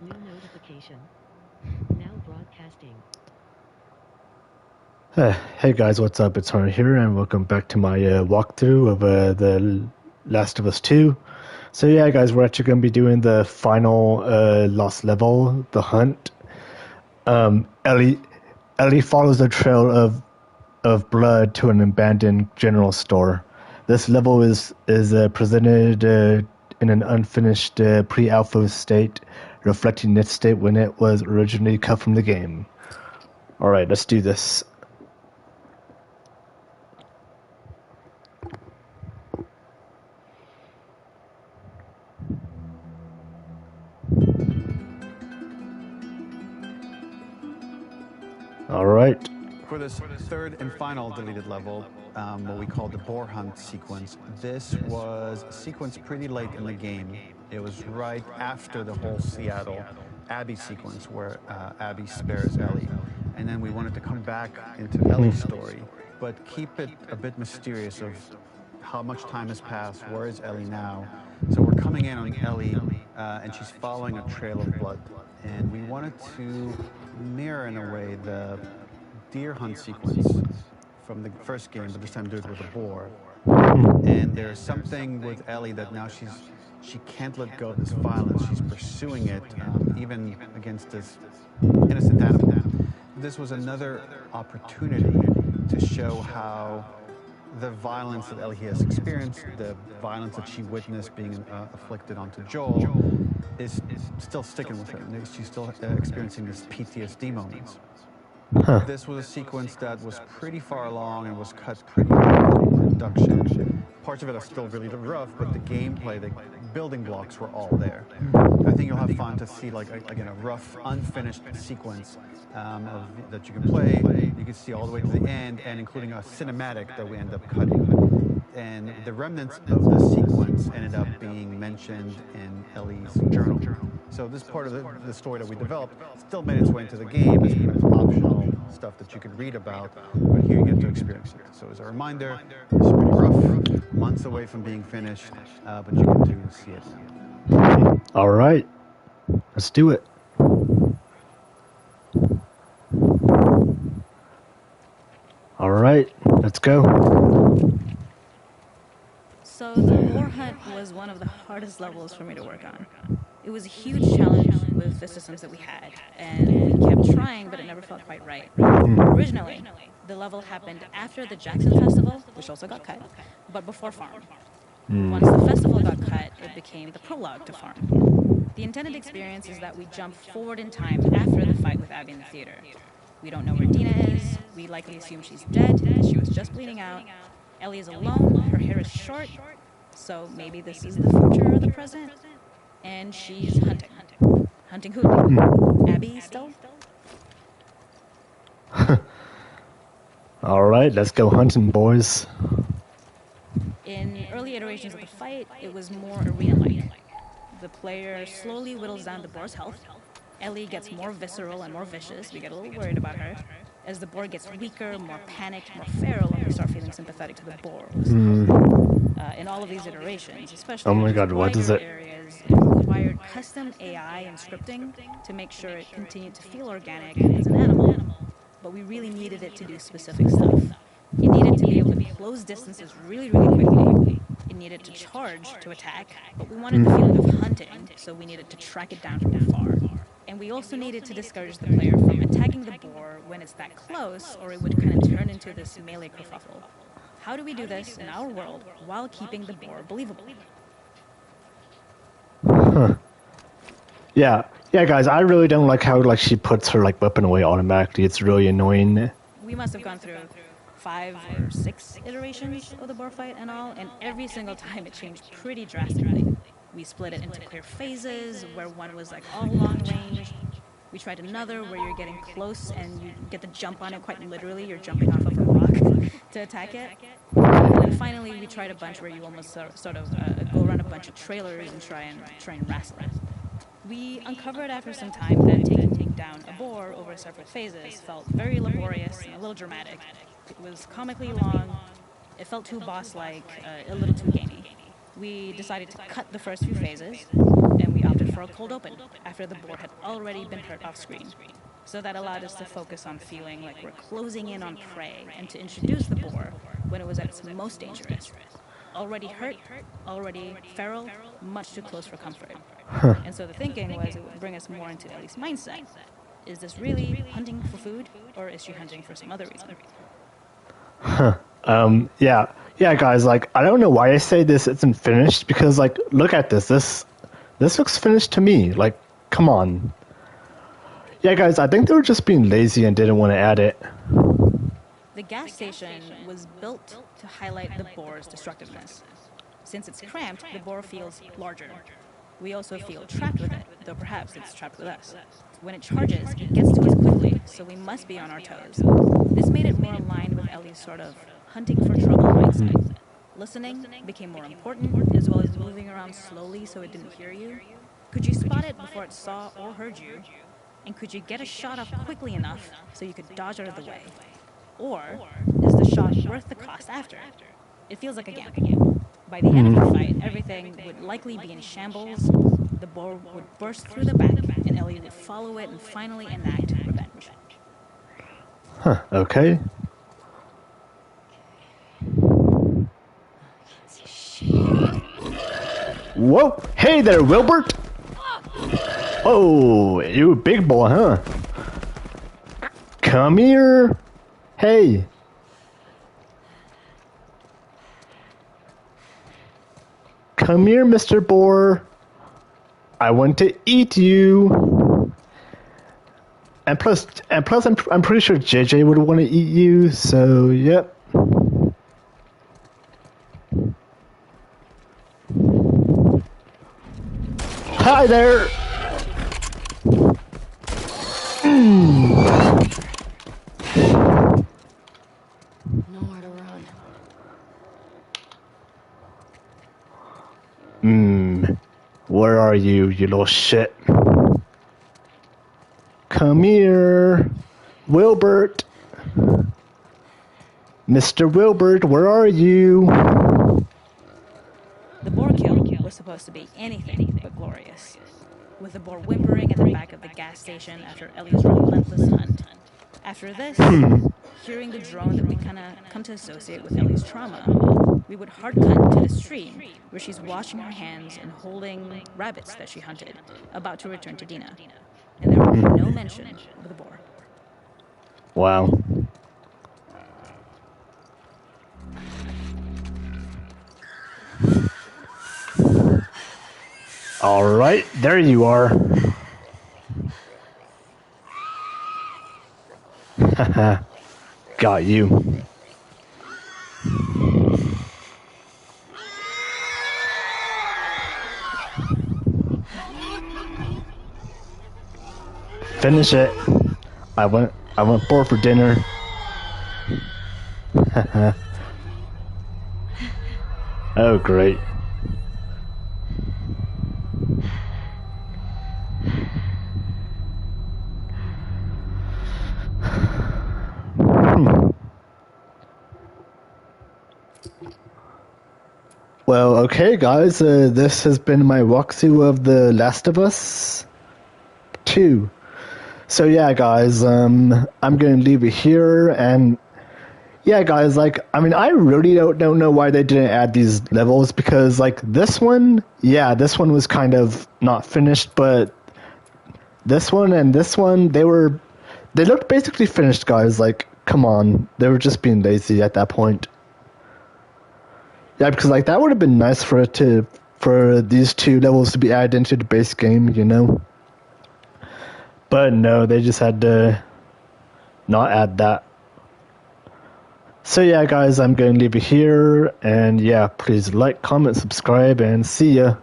New notification. Now broadcasting. Hey guys, what's up? It's Hunter here, and welcome back to my walkthrough of the Last of Us 2. So yeah, guys, we're actually going to be doing the final lost level, the hunt. Ellie follows the trail of blood to an abandoned general store. This level is presented in an unfinished pre-alpha state, reflecting its state when it was originally cut from the game. All right, let's do this. All right. For this third and final deleted level, what we call the boar hunt sequence, this was a sequence pretty late in the game. It was right after the whole Seattle Abby sequence where Abby spares Ellie. And then we wanted to come back into Ellie's story, but keep it a bit mysterious of how much time has passed, where is Ellie now. So we're coming in on Ellie, and she's following a trail of blood. And we wanted to mirror, in a way, the deer hunt sequence from the first game, but this time do it with a boar. And there's something with Ellie that now she can't let go of this violence. She's pursuing it, even against this innocent animal. This was another opportunity to show how the violence that Ellie has experienced, the violence that she witnessed being afflicted onto Joel, is still sticking with her. She's still experiencing these PTSD moments. This was a sequence that was pretty far along and was cut pretty early in production. Parts of it are still really rough, but the gameplay, the building blocks were all there. I think you'll have fun to see, like, again, a rough, unfinished sequence that you can play. You can see all the way to the end, and including a cinematic that we end up cutting. And the remnants of the sequence ended up being mentioned in Ellie's journal. So this part of the story that we developed still made its way into the game as kind of optional stuff that you could read about, but here you get to experience it. So as a reminder, it's pretty rough, months away from being finished, but you get to see it now. All right, let's do it. All right, let's go. So the boar hunt was one of the hardest levels for me to work on. It was a huge challenge with the systems that we had, and we kept trying, but it never felt quite right. Originally, the level happened after the Jackson Festival, which also got cut, but before Farm. Once the festival got cut, it became the prologue to Farm. The intended experience is that we jump forward in time after the fight with Abby in the theater. We don't know where Dina is, we likely assume she's dead, she was just bleeding out. Ellie is alone, her hair is short, so maybe this is the future or the present. And she's hunting. Hunting who? Abby still? All right, let's go hunting, boys. In early iterations of the fight, it was more arena-like. The player slowly whittles down the boar's health. Ellie gets more visceral and more vicious. We get a little worried about her. As the boar gets weaker, more panicked, more feral, and we start feeling sympathetic to the boar. In all of these iterations, especially Oh my God, what is it? areas, it required custom AI and scripting to make sure it continued to feel organic as an animal, but we really needed it to do specific stuff. It needed to be able to close distances really, really quickly. It needed to charge to attack, but we wanted the feeling of hunting, so we needed to track it down from afar. And we also needed to discourage the player from attacking the boar when it's that close, or it would kind of turn into this melee kerfuffle. How do we do this in our world while keeping the boar believable? Yeah, guys, I really don't like how she puts her weapon away automatically. It's really annoying. We must have gone through 5 or 6 iterations of the boar fight and all, and every single time it changed pretty drastically. We split it into clear phases, where one was all long range. We tried another where you're getting close and you get to jump on it quite literally. You're jumping off of a rock to attack it. And then finally, we tried a bunch where you almost sort of go around a bunch of trailers and try and wrestle it. We uncovered after some time that taking down a boar over several phases felt very laborious and a little dramatic. It was comically long, it felt too boss-like, a little too gamey. We decided to cut the first few phases, and we opted for a cold open after the boar had already been hurt off screen. So that allowed us to focus on feeling like we're closing in on prey and to introduce the boar when it was at its most dangerous. Already hurt, already feral, much too close for comfort. And so the thinking was it would bring us more into Ellie's mindset. Is this really hunting for food, or is she hunting for some other reason? Yeah, guys, like, I don't know why I say this isn't finished, because, like, look at this. This looks finished to me. Like, come on. Yeah, guys, I think they were just being lazy and didn't want to add it. The gas station was built to highlight the boar's destructiveness. Since it's cramped, the boar feels larger. We also feel trapped with it, though perhaps it's trapped with us. When it charges, it gets to us quickly, so we must be on our toes. This made it more aligned with Ellie's sort of hunting for trouble mindset. Listening became more important, as well as moving around slowly so it didn't hear you. Could you spot it before it saw or heard you? And could you get a shot off quickly enough so you could dodge out of the way? Or is the shot worth the cost after? It feels like a gamble. By the end of the fight, everything would likely be in shambles. The boar would burst through the back, and Ellie would follow it and finally enact revenge. Okay. Whoa! Hey there, Wilbert! Oh, you a big boy, huh? Come here! Hey! Come here, Mr. Boar. I want to eat you. And plus, I'm pretty sure JJ would want to eat you. So, yep. Hi there. Nowhere to run. Where are you, you little shit? Come here, Wilbert. Mr. Wilbert, where are you? The boar kill was supposed to be anything but glorious. With the boar whimpering at the back of the gas station after Ellie's relentless hunt. After this, hearing the drone that we kind of come to associate with Ellie's trauma, we would hard cut to the stream where she's washing her hands and holding rabbits that she hunted, about to return to Dina. And there would be no mention of the boar. Wow. All right, there you are. Haha, got you. Finish it. I went bored for dinner. Oh, great. Well, okay, guys, this has been my walkthrough of The Last of Us 2. So yeah, guys, I'm gonna leave it here, and yeah, guys, like, I mean, I really don't know why they didn't add these levels, because, like, this one was kind of not finished, but this one and this one, they looked basically finished, guys. Like, come on, they were just being lazy at that point. Yeah, because, like, that would have been nice for these two levels to be added into the base game, you know? But no, they just had to not add that. So yeah, guys, I'm going to leave it here, and yeah, please like, comment, subscribe, and see ya.